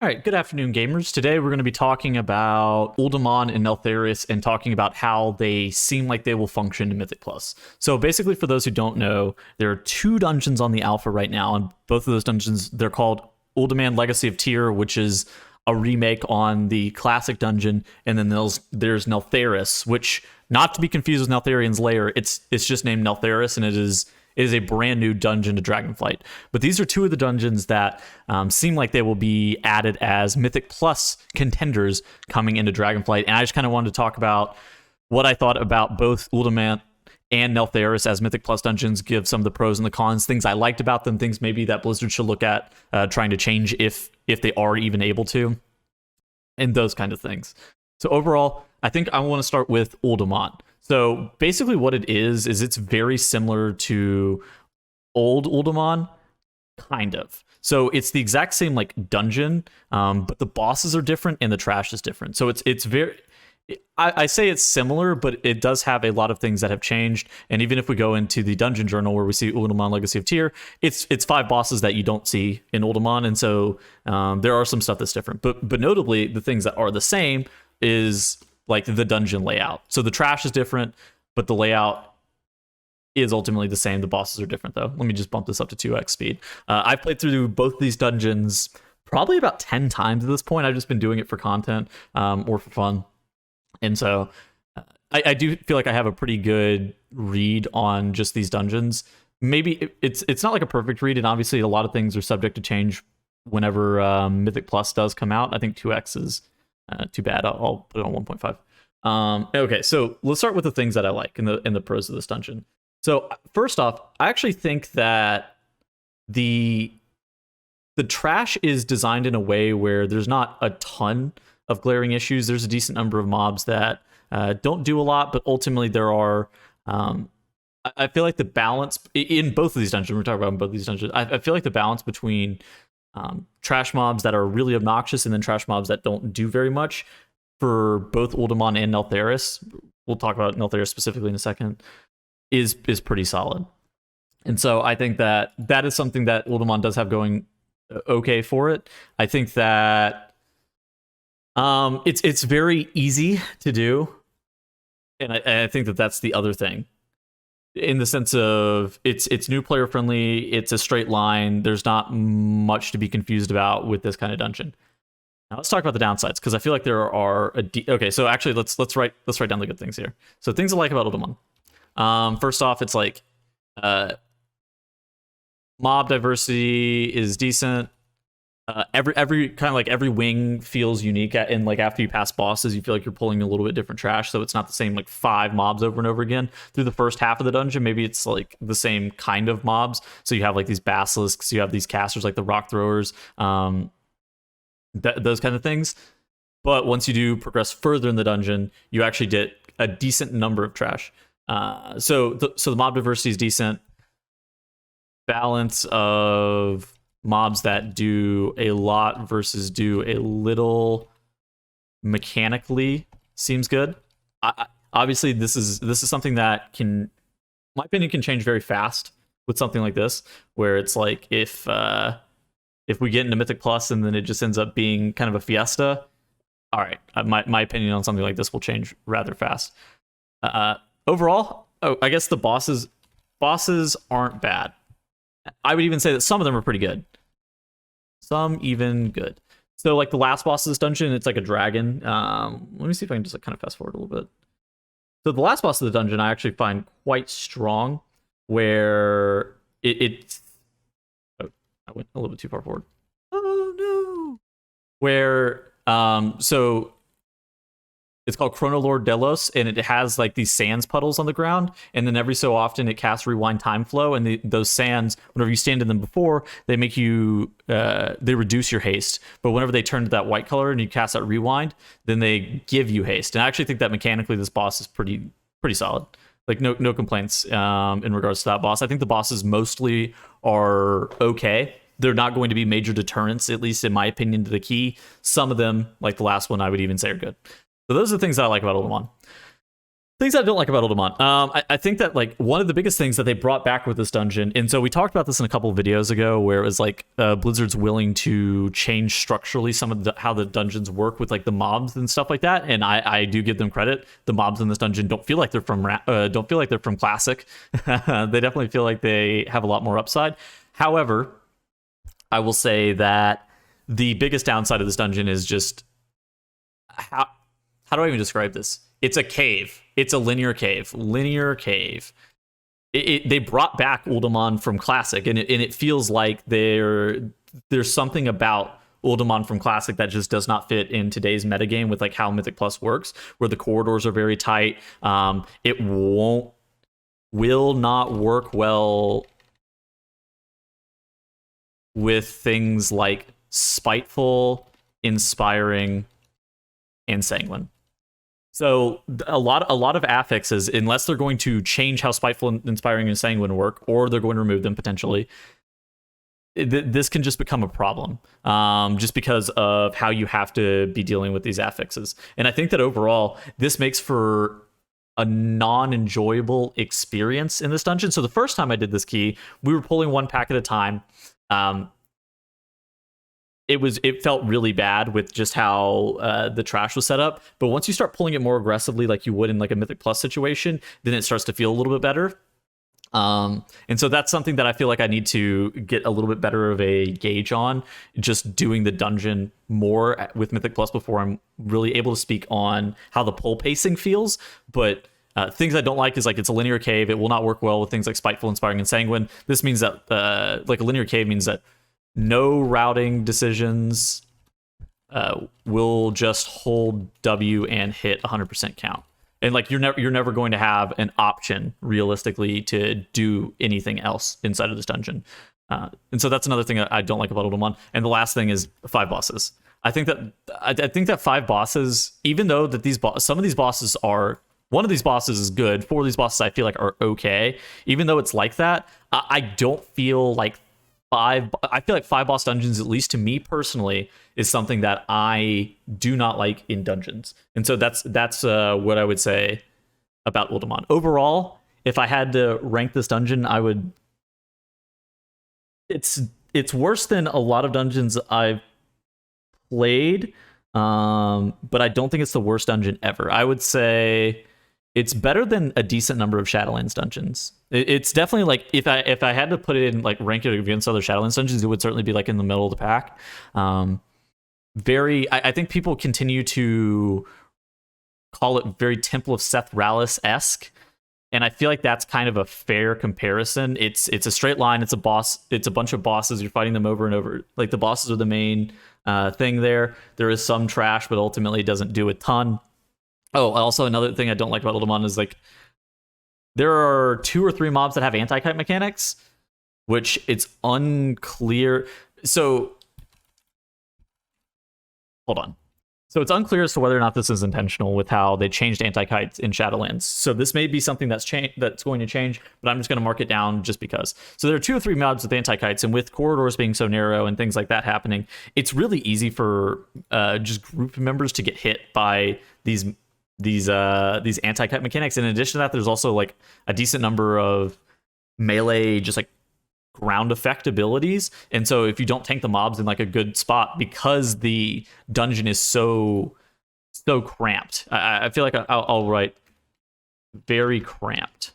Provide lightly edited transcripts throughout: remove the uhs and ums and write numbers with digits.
All right, good afternoon, gamers. Today we're going to be talking about Uldaman and Neltharus and talking about how they seem like they will function in Mythic Plus. So basically, for those who don't know, there are two dungeons on the alpha right now, and both of those dungeons, they're called Uldaman Legacy of Tyr, which is a remake on the classic dungeon, and then there's Neltharus, which, not to be confused with Neltharian's Lair, it's just named Neltharus, and it is a brand new dungeon to Dragonflight. But these are two of the dungeons that seem like they will be added as Mythic Plus contenders coming into Dragonflight. And I just kind of wanted to talk about what I thought about both Uldaman and Neltharus as Mythic Plus dungeons, give some of the pros and the cons, things I liked about them, things maybe that Blizzard should look at trying to change if they are even able to, and those kind of things. So overall, I think I want to start with Uldaman. So basically what it is it's very similar to old Uldaman, kind of. So it's the exact same like dungeon, but the bosses are different and the trash is different. So it's very... I say it's similar, but it does have a lot of things that have changed. And even if we go into the dungeon journal where we see Uldaman Legacy of Tyr, it's 5 bosses that you don't see in Uldaman, and so there are some stuff that's different. But notably, the things that are the same is like the dungeon layout. So the trash is different, but the layout is ultimately the same. The bosses are different, though. Let me just bump this up to 2x speed. I've played through both these dungeons probably about 10 times at this point. I've just been doing it for content or for fun. And so I do feel like I have a pretty good read on just these dungeons. Maybe it's not like a perfect read, and obviously a lot of things are subject to change whenever Mythic Plus does come out. I think 2x is too bad. I'll put it on 1.5. Okay, so let's start with the things that I like in the pros of this dungeon. So first off, I actually think that the trash is designed in a way where there's not a ton of glaring issues. There's a decent number of mobs that don't do a lot, but ultimately there are... I feel like the balance in both of these dungeons, we're talking about in both of these dungeons, I feel like the balance between trash mobs that are really obnoxious and then trash mobs that don't do very much for both Uldaman and Neltharus, we'll talk about Neltharus specifically in a second, is pretty solid. And so I think that is something that Uldaman does have going okay for it. I think that it's very easy to do, and I think that that's the other thing, in the sense of it's new player friendly, it's a straight line, there's not much to be confused about with this kind of dungeon. Now let's talk about the downsides, because I feel like there are okay, so actually let's write down the good things here. So things I like about Uldaman. First off, it's like mob diversity is decent. Every kind of like every wing feels unique, and like after you pass bosses, you feel like you're pulling a little bit different trash, so it's not the same like 5 mobs over and over again through the first half of the dungeon. Maybe it's like the same kind of mobs, so you have like these basilisks, you have these casters like the rock throwers, those kind of things. But once you do progress further in the dungeon, you actually get a decent number of trash. So the mob diversity is decent. Balance of mobs that do a lot versus do a little mechanically seems good. Obviously, this is something that can, in my opinion, can change very fast with something like this, where it's like if we get into Mythic Plus and then it just ends up being kind of a fiesta, all right, my opinion on something like this will change rather fast. Overall, I guess the bosses aren't bad. I would even say that some of them are pretty good. Some even good. So like the last boss of this dungeon, it's like a dragon. Let me see if I can just like kind of fast forward a little bit. So the last boss of the dungeon I actually find quite strong, where it's... Oh, I went a little bit too far forward. Oh no! Where, so it's called Chronoloord Delos, and it has like these sands puddles on the ground, and then every so often it casts Rewind Time Flow, and those sands, whenever you stand in them before, they make you, they reduce your haste. But whenever they turn to that white color and you cast that Rewind, then they give you haste. And I actually think that mechanically this boss is pretty solid. Like no complaints in regards to that boss. I think the bosses mostly are okay. They're not going to be major deterrents, at least in my opinion, to the key. Some of them, like the last one, I would even say are good. So those are the things that I like about Uldaman. Things I don't like about Uldaman. I think that like one of the biggest things that they brought back with this dungeon, and so we talked about this in a couple of videos ago, where it was like Blizzard's willing to change structurally some of how the dungeons work with like the mobs and stuff like that. And I do give them credit. The mobs in this dungeon don't feel like they're from Classic. They definitely feel like they have a lot more upside. However, I will say that the biggest downside of this dungeon is just how do I even describe this? It's a cave. It's a linear cave. They brought back Uldaman from Classic, and it feels like there's something about Uldaman from Classic that just does not fit in today's metagame with like how Mythic Plus works, where the corridors are very tight. It will not work well with things like Spiteful, Inspiring, and Sanguine. So a lot of affixes, unless they're going to change how Spiteful, Inspiring, and Sanguine work, or they're going to remove them potentially, this can just become a problem, just because of how you have to be dealing with these affixes. And I think that overall, this makes for a non-enjoyable experience in this dungeon. So the first time I did this key, we were pulling one pack at a time. It felt really bad with just how the trash was set up. But once you start pulling it more aggressively, like you would in like a Mythic Plus situation, then it starts to feel a little bit better. And so that's something that I feel like I need to get a little bit better of a gauge on, just doing the dungeon more with Mythic Plus before I'm really able to speak on how the pull pacing feels. But things I don't like is like it's a linear cave. It will not work well with things like Spiteful, Inspiring, and Sanguine. This means that like a linear cave means that no routing decisions will just hold W and hit 100% count. And like you're never going to have an option realistically to do anything else inside of this dungeon. And so that's another thing I don't like about Uldaman. And the last thing is 5 bosses. I think that 5 bosses, even though that some of these bosses are, one of these bosses is good, 4 of these bosses I feel like are okay. Even though it's like that, I don't feel like I feel like 5 boss dungeons, at least to me personally, is something that I do not like in dungeons. And so that's what I would say about Uldaman. Overall, if I had to rank this dungeon, I would. It's worse than a lot of dungeons I've played, but I don't think it's the worst dungeon ever. I would say it's better than a decent number of Shadowlands dungeons. It's definitely like if I had to put it in like rank it against other Shadowlands dungeons, it would certainly be like in the middle of the pack. I think people continue to call it very Temple of Seth Rallis-esque, and I feel like that's kind of a fair comparison. It's a straight line. It's a boss. It's a bunch of bosses. You're fighting them over and over. Like the bosses are the main thing there. There is some trash, but ultimately it doesn't do a ton. Oh, also another thing I don't like about Uldaman is like there are 2 or 3 mobs that have anti-kite mechanics, which it's unclear. So hold on. So it's unclear as to whether or not this is intentional with how they changed anti-kites in Shadowlands. So this may be something that's going to change, but I'm just going to mark it down just because. So there are 2 or 3 mobs with anti-kites, and with corridors being so narrow and things like that happening, it's really easy for just group members to get hit by these anti-kite mechanics. In addition to that, there's also like a decent number of melee just like ground effect abilities, and so if you don't tank the mobs in like a good spot, because the dungeon is so cramped, I feel like I'll write very cramped,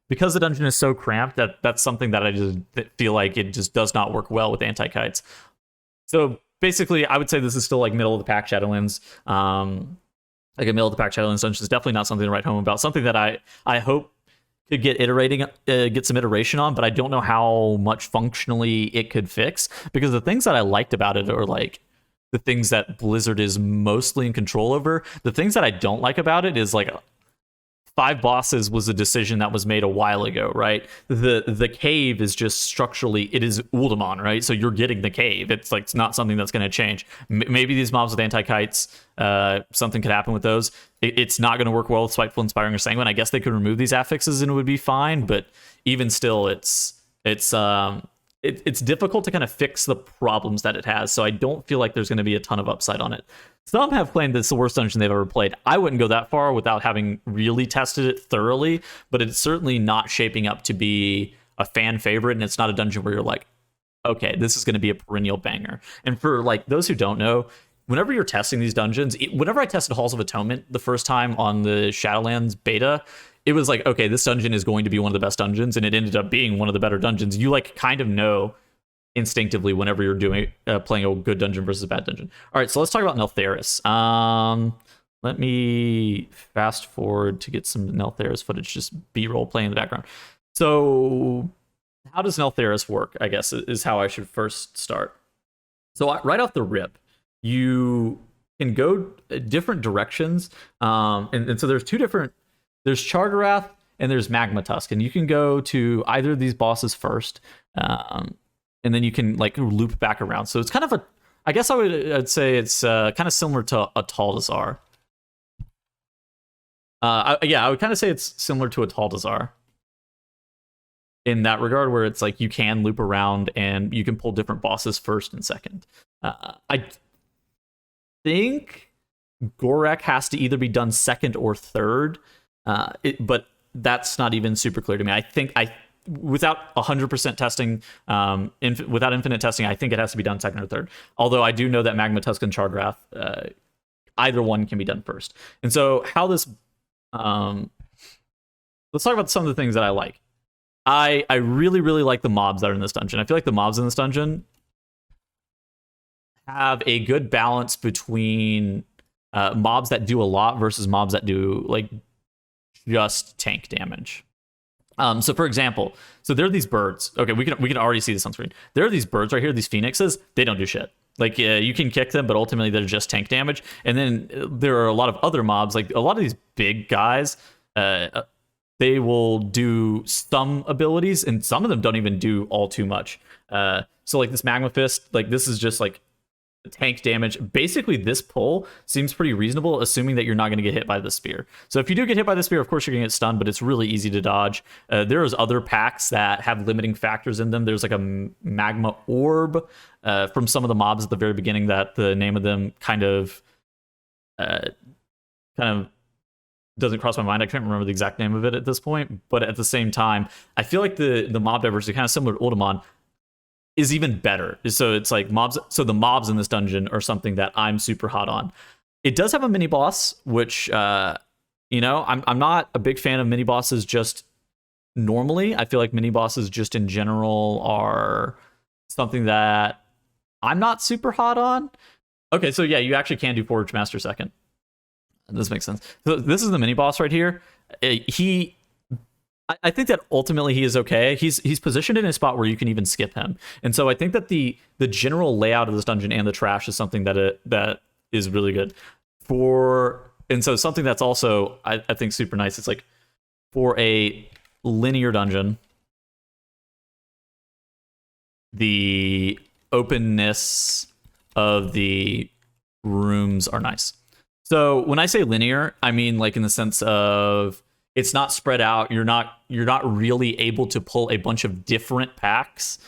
because the dungeon is so cramped that's something that I just feel like it just does not work well with anti-kites. So basically I would say this is still like middle of the pack Shadowlands. Like a middle of the pack Shadowlands dungeon is definitely not something to write home about. Something that I hope could get some iteration on, but I don't know how much functionally it could fix, because the things that I liked about it are like the things that Blizzard is mostly in control over. The things that I don't like about it is like 5 bosses was a decision that was made a while ago, right? The cave is just structurally, it is Uldaman, right? So you're getting the cave. It's like it's not something that's going to change. Maybe these mobs with anti-kites, something could happen with those. It's not going to work well with Spiteful, Inspiring, or Sanguine. I guess they could remove these affixes and it would be fine, but even still, it's difficult to kind of fix the problems that it has. So I don't feel like there's going to be a ton of upside on it. Some have claimed that it's the worst dungeon they've ever played. I wouldn't go that far without having really tested it thoroughly, but it's certainly not shaping up to be a fan favorite, and it's not a dungeon where you're like, okay, this is going to be a perennial banger. And for like those who don't know, whenever you're testing these dungeons, whenever I tested Halls of Atonement the first time on the Shadowlands beta, it was like, okay, this dungeon is going to be one of the best dungeons, and it ended up being one of the better dungeons. You like kind of know instinctively whenever you're doing playing a good dungeon versus a bad dungeon. All right, so let's talk about Neltharus. Let me fast forward to get some Neltharus footage, just B-roll playing in the background. So how does Neltharus work, I guess, is how I should first start. So right off the rip, you can go different directions. And so there's there's Chargarath and there's Magma Tusk. And you can go to either of these bosses first. And then you can like loop back around. So it's kind of I guess I'd say it's kind of similar to a Taldazar. I would kind of say it's similar to a Taldazar in that regard, where it's like you can loop around and you can pull different bosses first and second. I think Gorek has to either be done second or third, but that's not even super clear to me. I think without 100% testing, without infinite testing, I think it has to be done second or third. Although I do know that Magma Tusk and Chargarath, either one can be done first. And so how this, let's talk about some of the things that I like. I really, really like the mobs that are in this dungeon. I feel like the mobs in this dungeon have a good balance between mobs that do a lot versus mobs that do like just tank damage. So for example, there are these birds. Okay, we can already see this on screen. There are these birds right here, these phoenixes. They don't do shit. Like you can kick them, but ultimately they're just tank damage. And then there are a lot of other mobs, like a lot of these big guys. They will do some abilities, and some of them don't even do all too much. So like this Magma Fist, like this is just like tank damage. Basically, this pull seems pretty reasonable, assuming that you're not going to get hit by the spear. So if you do get hit by the spear, of course you're going to get stunned, but it's really easy to dodge. There's other packs that have limiting factors in them. There's like a magma orb from some of the mobs at the very beginning that the name of them kind of doesn't cross my mind. I can't remember the exact name of it at this point, but at the same time, I feel like the mob diversity, kind of similar to Uldaman, is even better. So it's like mobs. So the mobs in this dungeon are something that I'm super hot on. It does have a mini boss, which I'm not a big fan of mini bosses just normally. I feel like mini bosses just in general are something that I'm not super hot on. Okay, so yeah, you actually can do Forge Master second. This makes sense. So this is the mini boss right here. I think that ultimately he is okay. He's positioned in a spot where you can even skip him, and so I think that the general layout of this dungeon and the trash is something that is really good and so something that's also I think super nice. It's like for a linear dungeon, the openness of the rooms are nice. So when I say linear, I mean like in the sense of it's not spread out. You're not really able to pull a bunch of different packs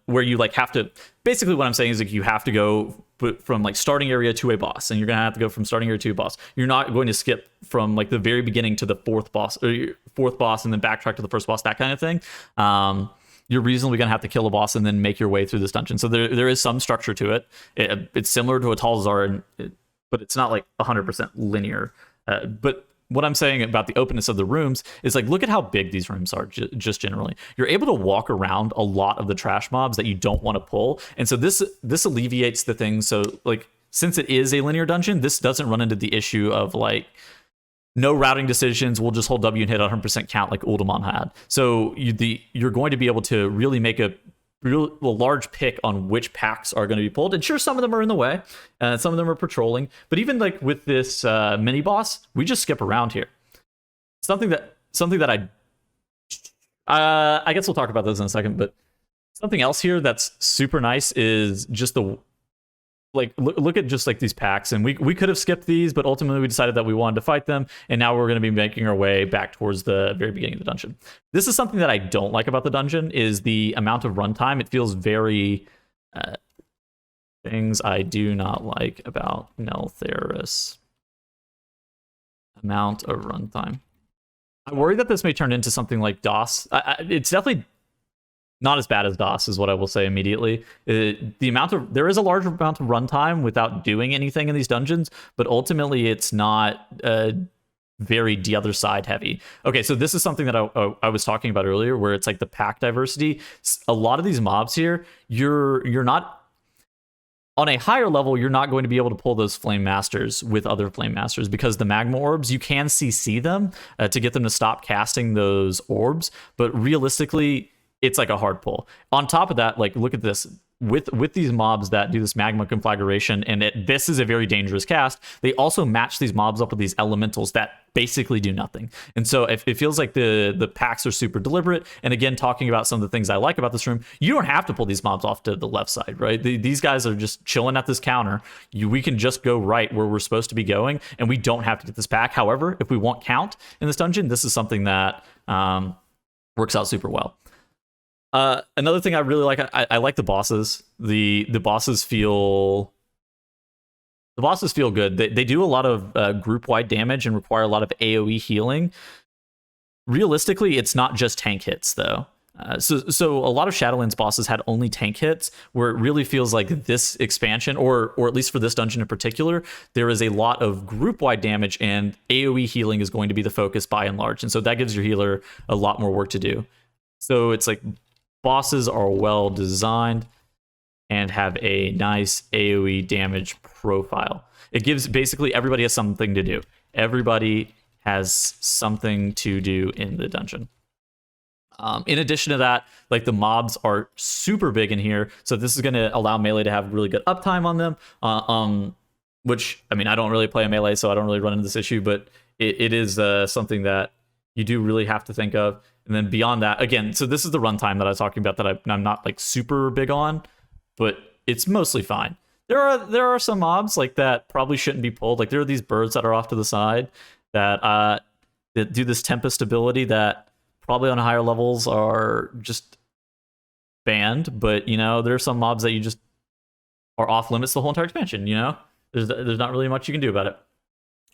where you like have to. Basically, what I'm saying is like you have to go from like starting area to a boss, and you're gonna have to go from starting area to a boss. You're not going to skip from like the very beginning to the fourth boss, and then backtrack to the first boss, that kind of thing. You're reasonably going to have to kill a boss and then make your way through this dungeon. So there is some structure to it. It's similar to a Talzar, but it's not like 100% linear. But what I'm saying about the openness of the rooms is like, look at how big these rooms are just generally. You're able to walk around a lot of the trash mobs that you don't want to pull. And so this alleviates the thing. So like, since it is a linear dungeon, this doesn't run into the issue of like, no routing decisions, we'll just hold W and hit 100% count like Uldaman had. So you're going to be able to really make a large pick on which packs are going to be pulled. And sure, some of them are in the way, some of them are patrolling. But even like with this mini boss, we just skip around here. Something that I guess we'll talk about those in a second. But something else here that's super nice is just look at just like these packs, and we could have skipped these, but ultimately we decided that we wanted to fight them, and now we're going to be making our way back towards the very beginning of the dungeon. This is something that I don't like about the dungeon, is the amount of runtime. It feels very Things I do not like about Neltharus. Amount of runtime. I worry that this may turn into something like DOS. It's definitely not as bad as DOS, is what I will say immediately. There is a large amount of runtime without doing anything in these dungeons, but ultimately it's not very the other side heavy. Okay, so this is something that I was talking about earlier, where it's like the pack diversity. A lot of these mobs here, you're not on a higher level, you're not going to be able to pull those Flame Masters with other Flame Masters, because the Magma Orbs, you can CC them to get them to stop casting those orbs, but realistically, it's like a hard pull. On top of that, like, look at this. With these mobs that do this magma conflagration, and this is a very dangerous cast, they also match these mobs up with these elementals that basically do nothing. And so it feels like the packs are super deliberate. And again, talking about some of the things I like about this room, you don't have to pull these mobs off to the left side, right? These guys are just chilling at this counter. We can just go right where we're supposed to be going, and we don't have to get this pack. However, if we want count in this dungeon, this is something that works out super well. Another thing I really like, I like the bosses. The bosses feel good. They do a lot of group wide damage and require a lot of AoE healing. Realistically, it's not just tank hits though. So a lot of Shadowlands bosses had only tank hits, where it really feels like this expansion, or at least for this dungeon in particular, there is a lot of group wide damage, and AoE healing is going to be the focus by and large. And so that gives your healer a lot more work to do. So it's like, bosses are well designed and have a nice AoE damage profile. It gives, basically, everybody has something to do. Everybody has something to do in the dungeon. In addition to that, like, the mobs are super big in here, so this is going to allow melee to have really good uptime on them. Which, I mean, I don't really play a melee, so I don't really run into this issue, but it is something that you do really have to think of. And then beyond that, again, so this is the runtime that I was talking about that I'm not like super big on, but it's mostly fine. There are some mobs like that probably shouldn't be pulled. Like, there are these birds that are off to the side that do this Tempest ability that probably on higher levels are just banned. But, you know, there are some mobs that you just are off limits the whole entire expansion. You know, there's not really much you can do about it.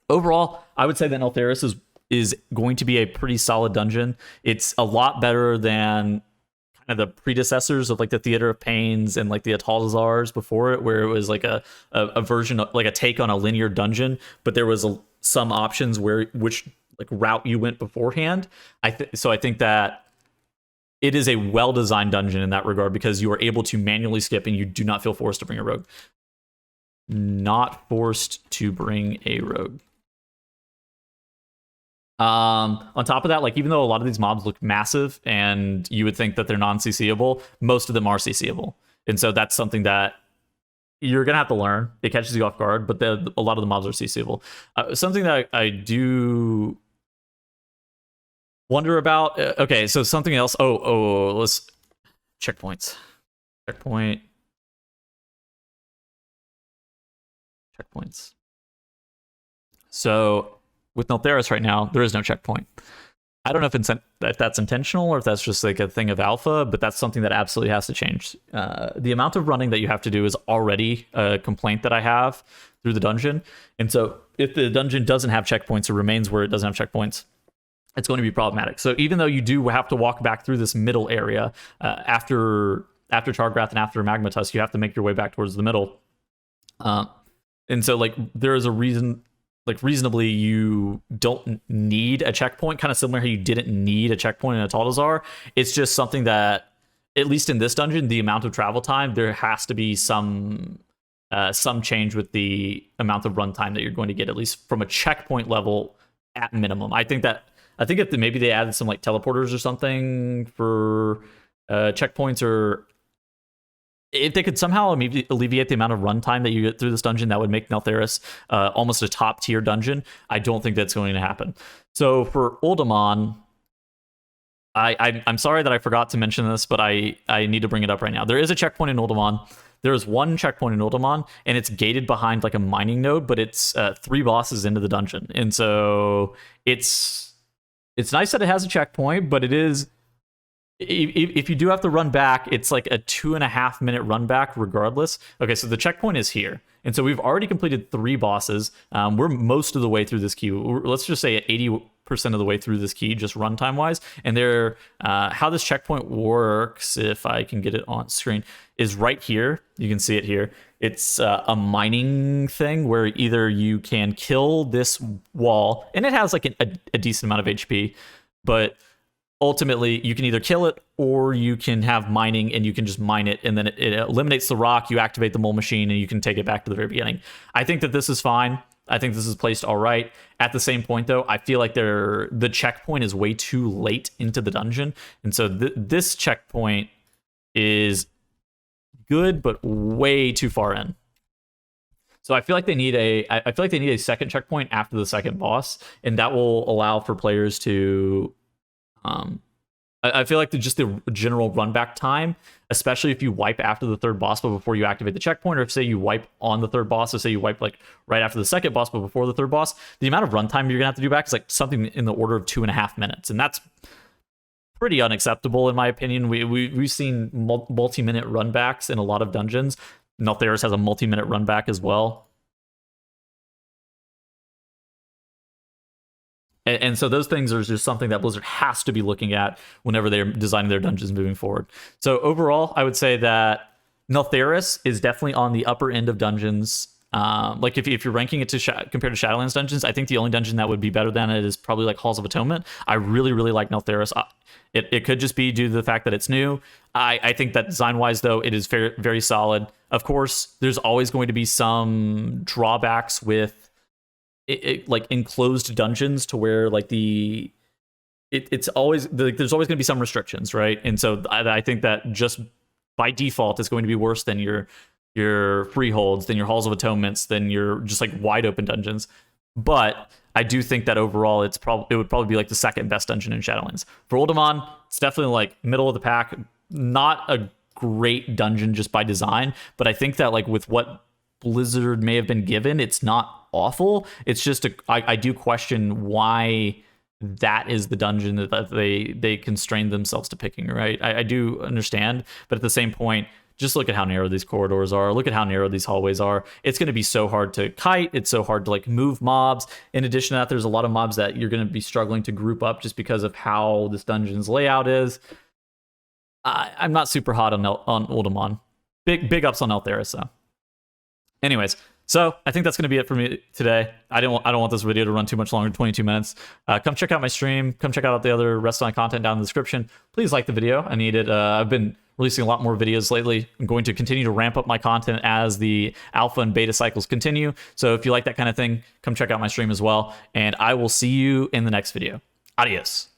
Overall, I would say that Neltharus is going to be a pretty solid dungeon. It's a lot better than kind of the predecessors of like the Theater of Pains and like the Ataldazars before it, where it was like a version of like a take on a linear dungeon, but there was some options which like route you went beforehand. So I think that it is a well-designed dungeon in that regard, because you are able to manually skip and you do not feel forced to bring a rogue. Not forced to bring a rogue. On top of that, like, even though a lot of these mobs look massive and you would think that they're non-CCable, most of them are CCable. And so that's something that you're going to have to learn. It catches you off guard, but a lot of the mobs are CCable. Something that I do wonder about. Okay, so something else. Let's checkpoints. Checkpoints. So with Neltharus right now, there is no checkpoint. I don't know if that's intentional or if that's just like a thing of alpha, but that's something that absolutely has to change. The amount of running that you have to do is already a complaint that I have through the dungeon. And so if the dungeon doesn't have checkpoints or remains where it doesn't have checkpoints, it's going to be problematic. So even though you do have to walk back through this middle area after Targrath and after Magma Tusk, you have to make your way back towards the middle. And so like there is a reason, like reasonably, you don't need a checkpoint, kind of similar how you didn't need a checkpoint in a Ataldazar. It's just something that, at least in this dungeon, the amount of travel time, there has to be some change with the amount of runtime that you're going to get, at least from a checkpoint level at minimum. I think if maybe they added some like teleporters or something for checkpoints, or if they could somehow alleviate the amount of runtime that you get through this dungeon, that would make Neltharus almost a top tier dungeon. I don't think that's going to happen. So for Uldaman, I'm sorry that I forgot to mention this, but I need to bring it up right now. There is a checkpoint in Uldaman. There is one checkpoint in Uldaman, and it's gated behind like a mining node, but it's 3 bosses into the dungeon. And so it's nice that it has a checkpoint, but it is If you do have to run back, it's like a 2.5 minute run back regardless. Okay, so the checkpoint is here. And so we've already completed 3 bosses. We're most of the way through this key. Let's just say 80% of the way through this key, just runtime wise. And how this checkpoint works, if I can get it on screen, is right here. You can see it here. It's a mining thing where either you can kill this wall, and it has like a decent amount of HP, but ultimately you can either kill it or you can have mining, and you can just mine it, and then it eliminates the rock. You activate the mole machine and you can take it back to the very beginning. I think that this is fine. I think this is placed all right. At the same point though, I feel like the checkpoint is way too late into the dungeon, and so this checkpoint is good but way too far in. So I feel like they need a second checkpoint after the second boss, and that will allow for players to I feel like just the general run back time, especially if you wipe after the third boss but before you activate the checkpoint, or if say you wipe on the third boss, or say you wipe like right after the second boss but before the third boss, the amount of runtime you're gonna have to do back is like something in the order of 2.5 minutes, and that's pretty unacceptable in my opinion. We've seen multi-minute run backs in a lot of dungeons. Neltharus has a multi-minute run back as well. And so those things are just something that Blizzard has to be looking at whenever they're designing their dungeons moving forward. So overall, I would say that Neltharus is definitely on the upper end of dungeons. Like if you're ranking it compared to Shadowlands dungeons, I think the only dungeon that would be better than it is probably like Halls of Atonement. I really, really like Neltharus. It could just be due to the fact that it's new. I think that design-wise, though, it is very, very solid. Of course, there's always going to be some drawbacks with like enclosed dungeons, to where like it's always there's always going to be some restrictions, right? And so I think that just by default it's going to be worse than your freeholds, than your Halls of Atonements, than your just like wide open dungeons. But I do think that overall it would probably be like the second best dungeon in Shadowlands. For Uldaman, it's definitely like middle of the pack. Not a great dungeon just by design, but I think that like with what Blizzard may have been given, it's not awful. It's just I do question why that is the dungeon that they constrained themselves to picking, right? I do understand, but at the same point, just look at how narrow these corridors are. Look at how narrow these hallways are. It's going to be so hard to kite. It's so hard to like move mobs. In addition to that, there's a lot of mobs that you're going to be struggling to group up just because of how this dungeon's layout is. I'm not super hot on Uldaman. Big ups on Neltharus, though. Anyways, so I think that's going to be it for me today. I don't want this video to run too much longer than 22 minutes. Come check out my stream. Come check out the other rest of my content down in the description. Please like the video. I need it. I've been releasing a lot more videos lately. I'm going to continue to ramp up my content as the alpha and beta cycles continue. So if you like that kind of thing, come check out my stream as well. And I will see you in the next video. Adios.